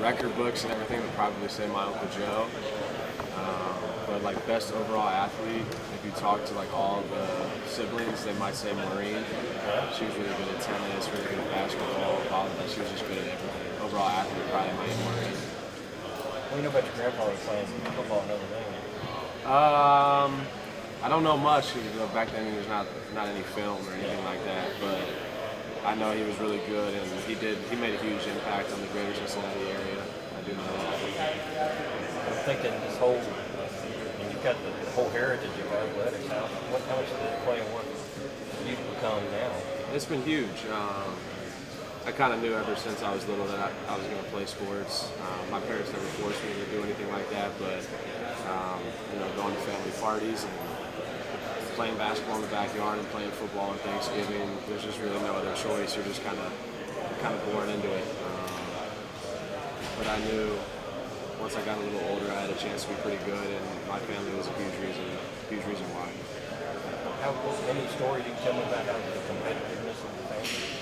record books and everything would probably say my Uncle Joe. But like best overall athlete, if you talk to like all the siblings, they might say Maureen. She was really good at tennis, really good at basketball, volleyball. She was just good at everything. Overall athlete, probably my Maureen. What do you know about your grandfather playing football in Notre Dame? I don't know much because back then there's not any film or anything like that. But I know he was really good, and he made a huge impact on the greater Cincinnati area. I do know that. I'm thinking this whole, you've got the whole heritage of athletics. How much did it play in what you've become now? It's been huge. I kind of knew ever since I was little that I was going to play sports. My parents never forced me to do anything like that, but going to family parties and playing basketball in the backyard and playing football on Thanksgiving, there's just really no other choice. You're just kind of born into it. But I knew once I got a little older, I had a chance to be pretty good, and my family was a huge reason why. Any stories you can tell me about how the competitiveness of the family?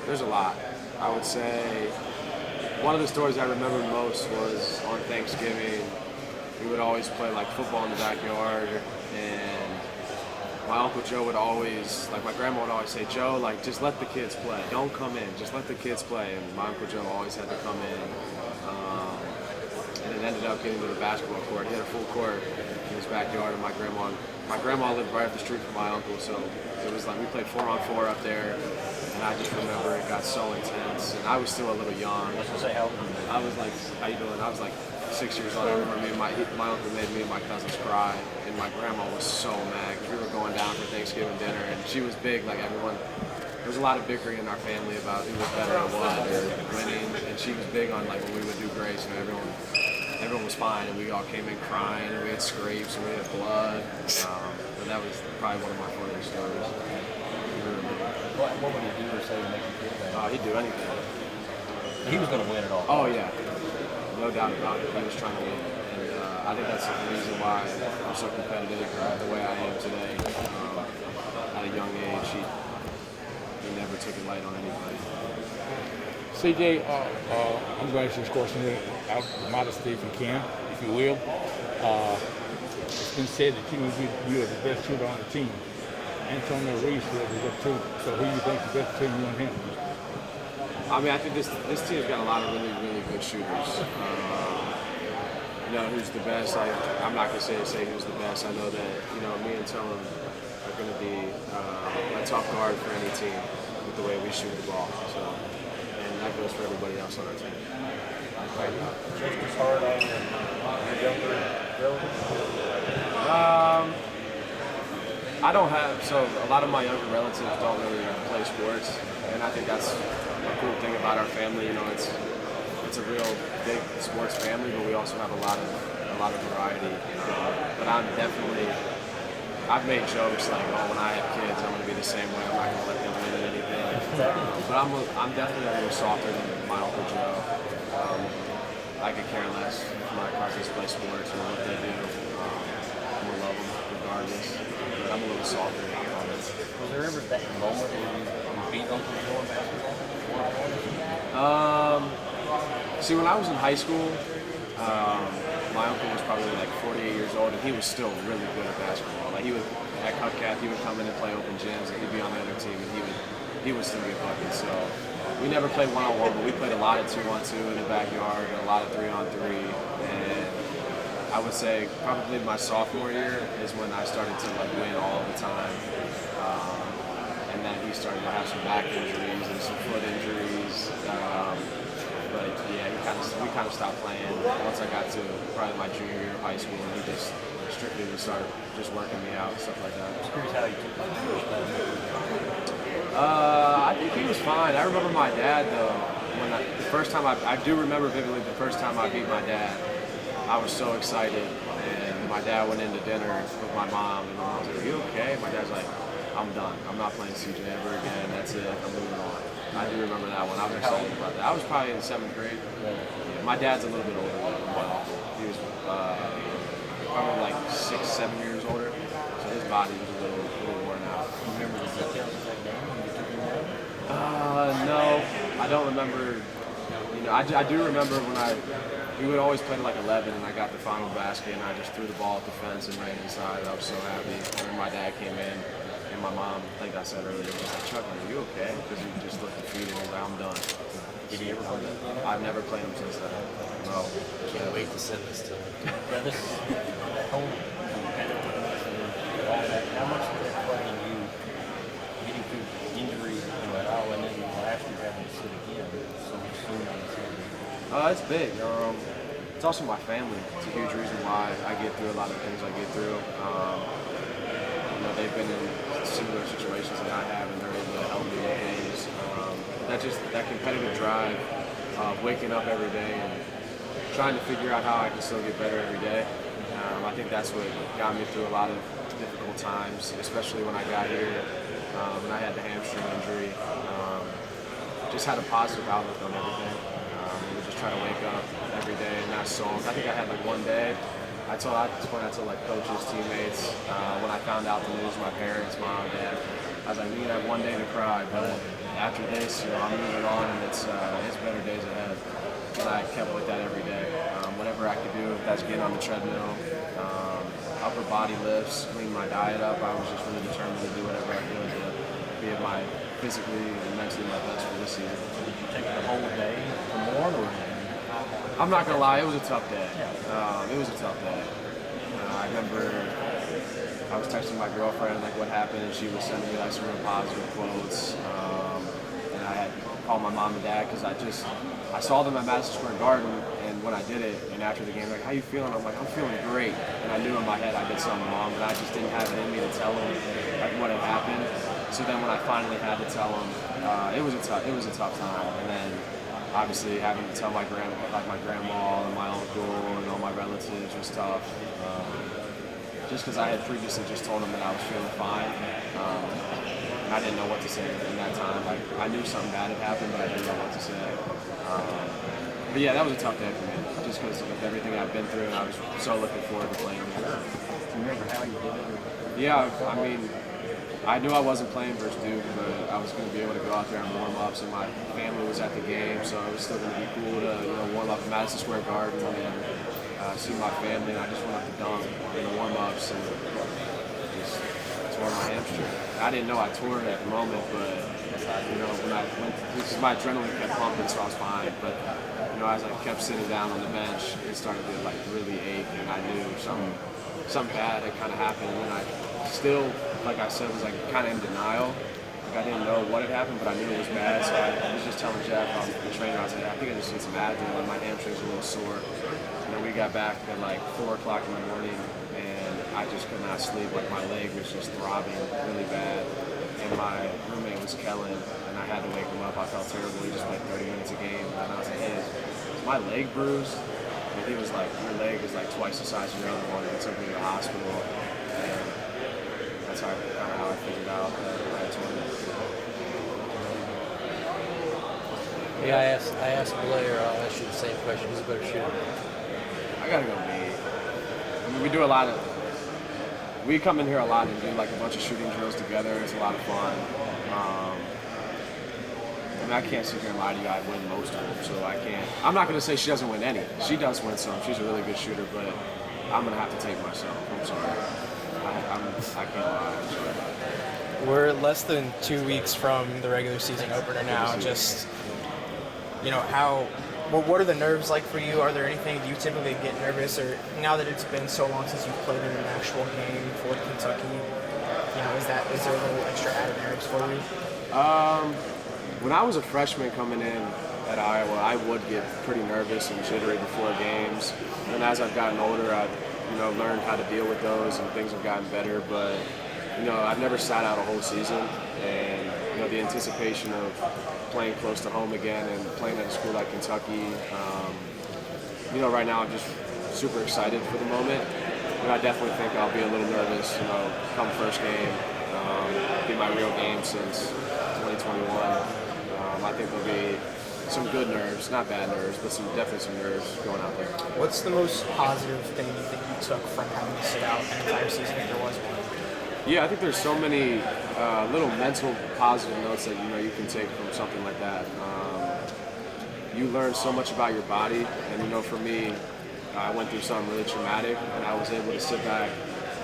There's a lot. I would say one of the stories I remember most was on Thanksgiving. We would always play like football in the backyard, and my Uncle Joe would always, like my grandma would always say, Joe, like just let the kids play. Don't come in, just let the kids play. And my Uncle Joe always had to come in. And it ended up getting to the basketball court. He had a full court in his backyard, and my grandma lived right up the street from my uncle, so it was like we played 4-on-4 up there, and I just remember it got so intense, and I was still a little young. I was gonna say, how old? I was like, how you doing? I was like 6 years old. I remember my uncle made me and my cousins cry, and my grandma was so mad because we were going down for Thanksgiving dinner, and she was big, like everyone. There was a lot of bickering in our family about who was better at what or winning, and she was big on like when we would do great, so everyone was fine, and we all came in crying, and we had scrapes, and we had blood. But that was probably one of my funniest stories. What would he do or say to make you feel bad? He'd do anything. He was going to win it all. Oh yeah, no doubt about it. He was trying to win, and I think that's the reason why I'm so competitive the way I am today. At a young age, he never took it light on anybody. CJ, I'm going to ask you this question here out of modesty if you can, if you will. It's been said that you are the best shooter on the team. Antonio Reese was the too. So who do you think is the best between you and him? I mean, I think this team's got a lot of really, really good shooters. Who's the best? I'm not going to say who's the best. I know that, me and Tone are going to be a tough guard for any team with the way we shoot the ball. So, and that goes for everybody else on our team. Just as hard on your younger relatives? I don't have, so a lot of my younger relatives don't really play sports, and I think that's a cool thing about our family. It's a real big sports family, but we also have a lot of variety. But I've made jokes like, when I have kids, I'm going to be the same way. I'm not going to let them win at anything. But I'm definitely a little softer than my Uncle Joe. I could care less if my cousins play sports or what they do. I'm going to love them regardless. But I'm a little softer than my comments. Was there ever that moment where you beat Uncle Joe in basketball? See, when I was in high school, my uncle was probably like 48 years old, and he was still really good at basketball. Like at Cupcake, he would come in and play open gyms, and he'd be on the other team, and he would still get buckets. So we never played one-on-one, but we played a lot of 2-on-2 in the backyard and a lot of 3-on-3. And I would say probably my sophomore year is when I started to like win all the time. And then he started to have some back injuries and some foot injuries. But yeah, we kind of stopped playing once I got to probably my junior year of high school, and he just strictly would start just working me out, stuff like that. I was curious how you took that. I think he was fine. I remember my dad though. The first time I do remember vividly the first time I beat my dad. I was so excited, and my dad went into dinner with my mom, and my mom was like, "Are you okay?" My dad's like, "I'm done. I'm not playing CJ ever again. That's it. I'm moving on." I do remember that one. I was excited about that. I was probably in 7th grade. Yeah, my dad's a little bit older than my uncle. He was probably like 6, 7 years older, so his body was a little worn out. You remember the details of that game when you took him down? No, I don't remember. I do remember when we would always play to like 11, and I got the final basket, and I just threw the ball at the fence and ran inside. I was so happy. And then my dad came in, and my mom, like I said earlier, was like, "Chuck, are you okay?" Because he just looked defeated. He was like, "I'm done." Did he ever play that? I've never played him since then. No. Can't wait to send this to him. Yeah, this whole competitiveness and all that, how much did that play in you getting through injury, at all, and then last year having to sit again so soon on the season? It's big. It's also my family. It's a huge reason why I get through a lot of things I get through. They've been in similar situations that I have, and they're able to help me with things. That competitive drive of waking up every day and trying to figure out how I can still get better every day. I think that's what got me through a lot of difficult times, especially when I got here and I had the hamstring injury. Just had a positive outlook on everything. Just try to wake up every day and not songs. I think I had like one day. I told like coaches, teammates, when I found out the news, my parents, mom, dad, I was like, we can have one day to cry, but after this, I'm moving on, and it's better days ahead. And I kept with that every day. Whatever I could do, if that's getting on the treadmill, upper body lifts, clean my diet up, I was just really determined to do whatever I could to be at my physically and mentally my best for this season. Did you take the whole day for more, or? I'm not gonna lie, it was a tough day. It was a tough day. I remember I was texting my girlfriend like what happened, and she was sending me like some real positive quotes. And I had called my mom and dad because I saw them at Madison Square Garden, and when I did it, and after the game, like, how you feeling? I'm like, I'm feeling great. And I knew in my head I did something wrong, but I just didn't have it in me to tell them like what had happened. So then when I finally had to tell them, it was a tough time. And then obviously having to tell my grandma and my uncle and all my relatives was tough. Just because I had previously just told them that I was feeling fine. I didn't know what to say in that time. Like, I knew something bad had happened, but I didn't know what to say. But yeah, that was a tough day for me, just because of everything I've been through, and I was so looking forward to playing here. Do you remember how you did it? Yeah, I mean, I knew I wasn't playing versus Duke, but I was going to be able to go out there and warm ups, and my family was at the game, so it was still going to be cool to warm up at Madison Square Garden and see my family. And I just went up to dunk in the warm ups and just tore my hamstring. I didn't know I tore it at the moment, but when I went, because my adrenaline kept pumping, so I was fine. But as I kept sitting down on the bench, it started to like really ache, and I knew something bad had kind of happened. And I still, like I said, was like kind of in denial. Like I didn't know what had happened, but I knew it was bad. So I was just telling Jeff, the trainer, I was like, I think I just need some Advil, and my hamstring's a little sore. And then we got back at like 4 o'clock in the morning, and I just could not sleep. Like my leg was just throbbing really bad. And my roommate was Kellen, and I had to wake him up. I felt terrible. He just played 30 minutes a game, and I was like, hey, is my leg bruised? And he was like, your leg is like twice the size of your other one. And he took me to the hospital, and that's kind of how I figured out that I had torn it. Yeah, I asked Blair, I'll ask you the same question. Who's a better shooter? I gotta go me. I mean, we come in here a lot and do like a bunch of shooting drills together. It's a lot of fun. I can't sit here and lie to you. I win most of them, so I can't. I'm not going to say she doesn't win any. She does win some. She's a really good shooter, but I'm going to have to take myself. I'm sorry. I can't lie. I'm sorry. We're less than 2 weeks from the regular season opener now. Just, what are the nerves like for you? Are there anything you typically get nervous, or now that it's been so long since you've played in an actual game for Kentucky, is there a little extra added nerves for you? When I was a freshman coming in at Iowa, I would get pretty nervous and jittery before games. And as I've gotten older, I've learned how to deal with those, and things have gotten better. But I've never sat out a whole season, and the anticipation of playing close to home again and playing at a school like Kentucky. Right now I'm just super excited for the moment. And I definitely think I'll be a little nervous, come first game. Be my real game since 2021. I think there'll be some good nerves, not bad nerves, but definitely some nerves going out there. What's the most positive thing you think you took from having to sit out an entire season, if there was one? Yeah, I think there's so many little mental positive notes that you can take from something like that. you learn so much about your body. And, you know, for me, I went through something really traumatic, and I was able to sit back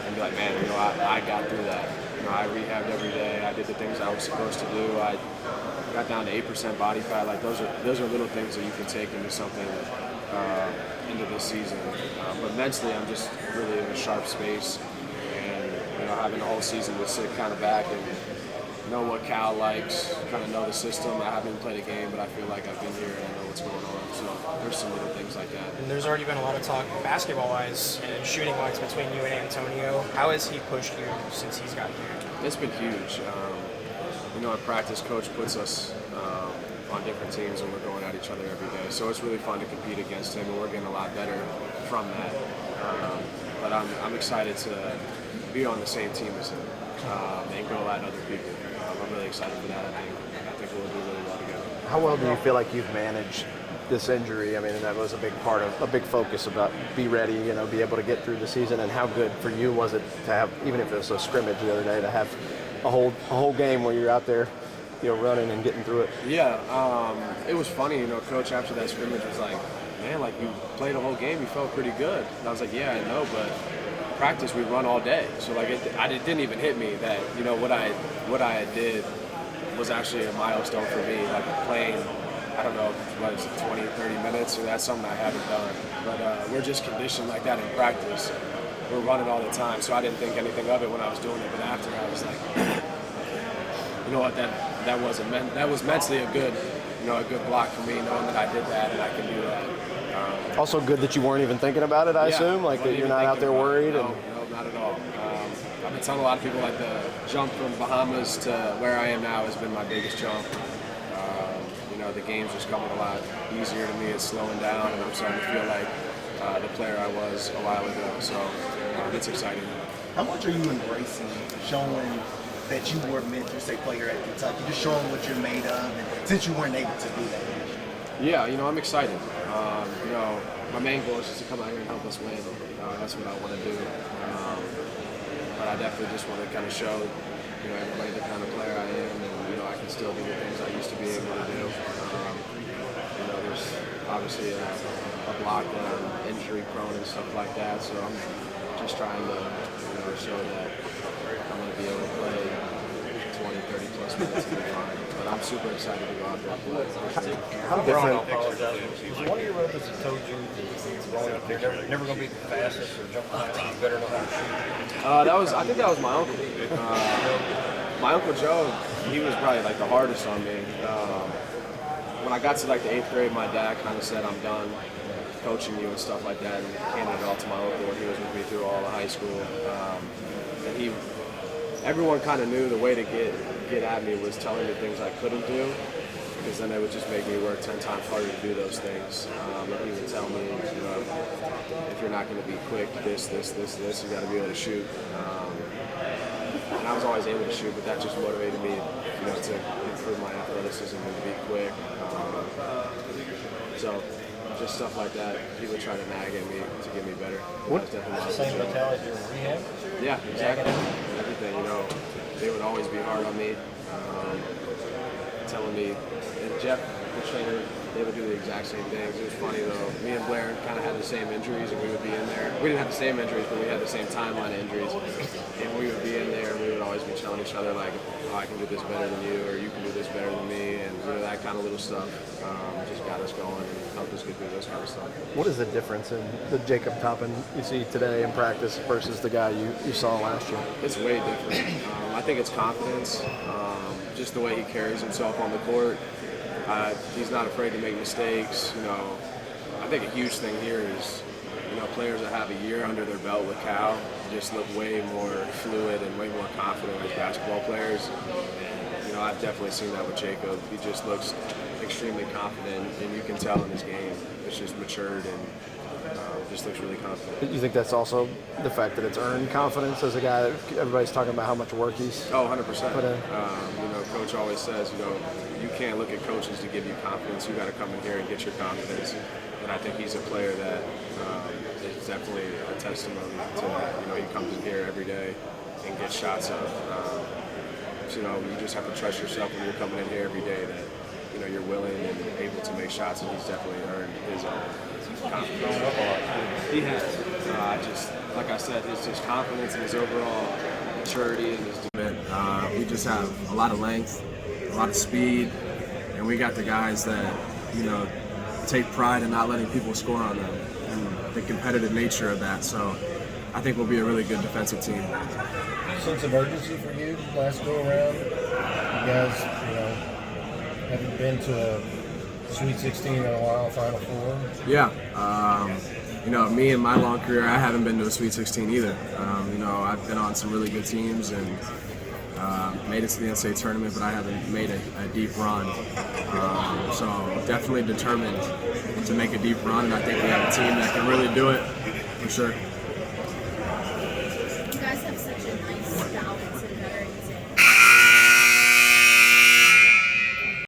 and be like, man, you know, I got through that. You know, I rehabbed every day. I did the things I was supposed to do. I got down to 8% body fat. Like, those are little things that you can take into something, into this season. But mentally, I'm just really in a sharp space, and, you know, having a whole season to sit kind of back and know what Cal likes, kind of know the system. I haven't even played a game, but I feel like I've been here and I know what's going on. So there's some little things like that. And there's already been a lot of talk basketball-wise and shooting-wise between you and Antonio. How has he pushed you since he's got here? It's been huge. You know, in practice, coach puts us on different teams and we're going at each other every day. So it's really fun to compete against him, and we're getting a lot better from that. But I'm excited to be on the same team as him and go at other people. I'm really excited for that. I think we'll do really well together. How well do you feel like you've managed this injury? I mean, that was a big part of a big focus about be ready, you know, be able to get through the season. And how good for you was it to have, even if it was a scrimmage the other day, to have a whole game where you're out there, you know, running and getting through it? Yeah, it was funny, you know, coach after that scrimmage was like, man, like you played a whole game, you felt pretty good. And I was like, yeah, I know, but practice we run all day. So like it didn't even hit me that, you know, what I did was actually a milestone for me, like playing, I don't know, what is it, 20, 30 minutes, or that's something I haven't done. But we're just conditioned like that in practice. We're running all the time, so I didn't think anything of it when I was doing it, but after I was like, you know what, that was mentally a good block for me, knowing that I did that and I can do that. Also good that you weren't even thinking about it, I assume, like that you're not out there worried. No, not at all. I've been telling a lot of people like the jump from Bahamas to where I am now has been my biggest jump. You know, the game's just coming a lot easier to me. It's slowing down, and I'm starting to feel like the player I was a while ago. So it's exciting. How much are you embracing showing that you were meant to say player at Kentucky, just showing what you're made of, and since you weren't able to do that? Yeah, you know, I'm excited. You know, my main goal is just to come out here and help us win. That's what I want to do. But I definitely just want to kind of show, you know, everybody the kind of player I am, and, you know, I can still do the things I used to be able to do. You know, there's obviously a block that I'm injury prone and stuff like that, so I'm just trying to, you know, show that I'm going to be able to play 20, 30 plus minutes in the fine. But I'm super excited to go out there and play. How different? Was one of your brothers that told you that growing up there, never going to be the fastest or jumping high, you better know how to shoot? I think that was my uncle. My Uncle Joe, he was probably like the hardest on me. When I got to like the 8th grade, my dad kind of said, I'm done coaching you and stuff like that, and handed it all to my uncle, and he was with me through all of high school. And everyone kind of knew the way to get at me was telling me things I couldn't do, because then it would just make me work 10 times harder to do those things. And he would tell me, you know, if you're not going to be quick, this, you got to be able to shoot. And I was always able to shoot, but that just motivated me, you know, to improve my athleticism and to be quick. So just stuff like that, he would try to nag at me to get me better. What's the same mentality during rehab? Yeah, exactly. Everything, you know, they would always be hard on me, telling me, and Jeff, the trainer, they would do the exact same things. It was funny though, me and Blair kind of had the same injuries, and we would be in there. We didn't have the same injuries, but we had the same timeline of injuries. And we would be in there, and we would always be telling each other like, oh, I can do this better than you, or you can do this better than me, and you know, that kind of little stuff just got us going and helped us get through this kind of stuff. What is the difference in the Jacob Toppin you see today in practice versus the guy you saw last year? It's way different. I think it's confidence, just the way he carries himself on the court. He's not afraid to make mistakes. You know, I think a huge thing here is, you know, players that have a year under their belt with Cal just look way more fluid and way more confident as basketball players. And, you know, I've definitely seen that with Jacob. He just looks extremely confident, and you can tell in his game. It's just matured and just looks really confident. You think that's also the fact that it's earned confidence as a guy that everybody's talking about how much work he's 100%. put in? You know, Coach always says, you know, you can't look at coaches to give you confidence. You got to come in here and get your confidence. And I think he's a player that is definitely a testimony to that. You know, he comes in here every day and gets shots up. So, you know, you just have to trust yourself when you're coming in here every day that, you're willing and able to make shots, and he's definitely earned his own confidence. He has. Like I said, it's just confidence and his overall maturity and his we just have a lot of length, a lot of speed, and we got the guys that, take pride in not letting people score on them and the competitive nature of that. So I think we'll be a really good defensive team. Sense of urgency for you last go around? You guys, haven't been to a Sweet 16 in a while, Final Four? Yeah. Me in my long career, I haven't been to a Sweet 16 either. I've been on some really good teams and made it to the NCAA tournament, but I haven't made a deep run. So definitely determined to make a deep run, and I think we have a team that can really do it, for sure.